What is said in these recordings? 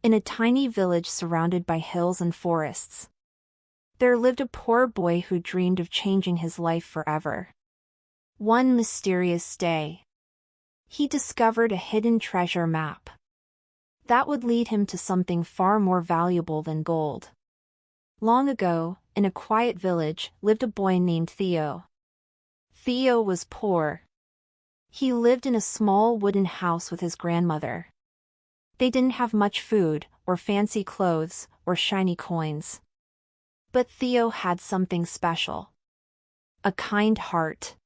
In a tiny village surrounded by hills and forests, there lived a poor boy who dreamed of changing his life forever. One mysterious day, he discovered a hidden treasure map that would lead him to something far more valuable than gold. Long ago, in a quiet village, lived a boy named Theo. Theo was poor. He lived in a small wooden house with his grandmother. They didn't have much food, or fancy clothes, or shiny coins. But Theo had something special. A kind heart.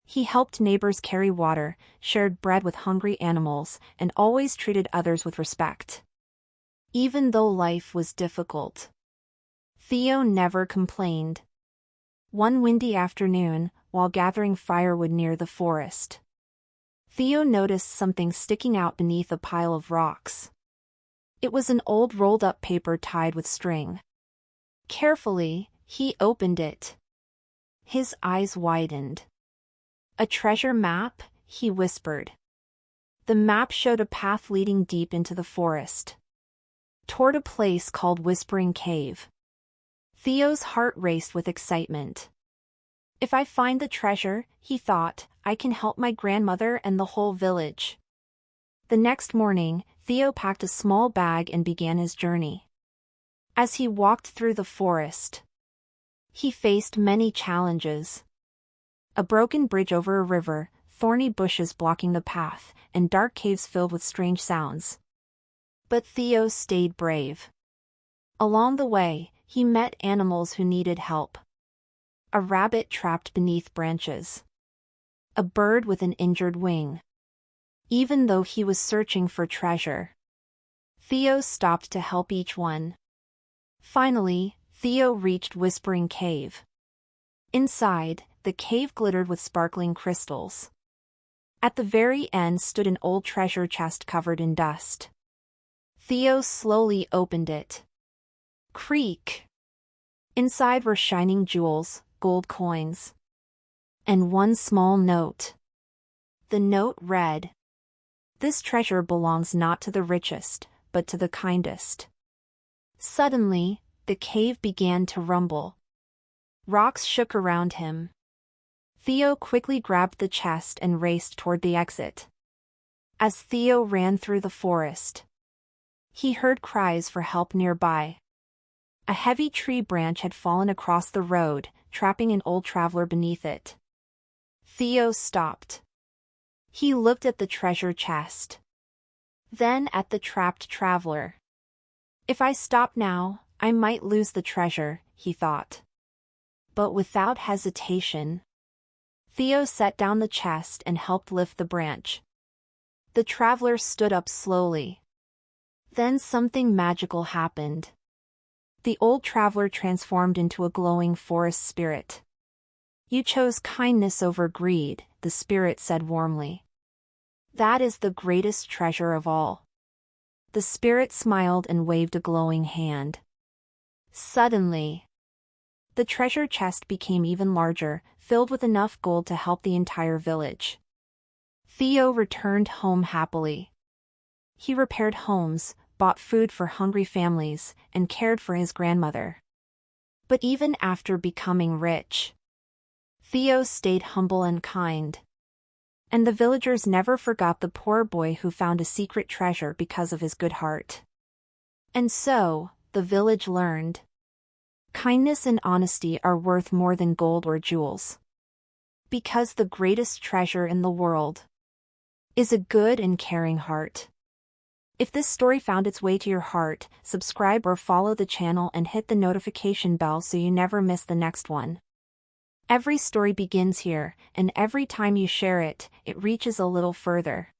He helped neighbors carry water, shared bread with hungry animals, and always treated others with respect. Even though life was difficult, Theo never complained. One windy afternoon, while gathering firewood near the forest, Theo noticed something sticking out beneath a pile of rocks. It was an old rolled-up paper tied with string. Carefully, he opened it. His eyes widened. "A treasure map," he whispered. The map showed a path leading deep into the forest, toward a place called Whispering Cave. Theo's heart raced with excitement. If I find the treasure, he thought, I can help my grandmother and the whole village. The next morning, Theo packed a small bag and began his journey. As he walked through the forest, he faced many challenges. A broken bridge over a river, thorny bushes blocking the path, and dark caves filled with strange sounds. But Theo stayed brave. Along the way, he met animals who needed help. A rabbit trapped beneath branches. A bird with an injured wing. Even though he was searching for treasure, Theo stopped to help each one. Finally, Theo reached Whispering Cave. Inside, the cave glittered with sparkling crystals. At the very end stood an old treasure chest covered in dust. Theo slowly opened it. Creak! Inside were shining jewels, gold coins, and one small note. The note read, "This treasure belongs not to the richest, but to the kindest." Suddenly, the cave began to rumble. Rocks shook around him. Theo quickly grabbed the chest and raced toward the exit. As Theo ran through the forest, he heard cries for help nearby. A heavy tree branch had fallen across the road, trapping an old traveler beneath it. Theo stopped. He looked at the treasure chest, then at the trapped traveler. If I stop now, I might lose the treasure, he thought. But without hesitation, Theo set down the chest and helped lift the branch. The traveler stood up slowly. Then something magical happened. The old traveler transformed into a glowing forest spirit. "You chose kindness over greed," the spirit said warmly. "That is the greatest treasure of all." The spirit smiled and waved a glowing hand. Suddenly, the treasure chest became even larger, filled with enough gold to help the entire village. Theo returned home happily. He repaired homes, bought food for hungry families, and cared for his grandmother. But even after becoming rich, Theo stayed humble and kind. And the villagers never forgot the poor boy who found a secret treasure because of his good heart. And so, the village learned, kindness and honesty are worth more than gold or jewels. Because the greatest treasure in the world is a good and caring heart. If this story found its way to your heart, subscribe or follow the channel and hit the notification bell so you never miss the next one. Every story begins here, and every time you share it, it reaches a little further.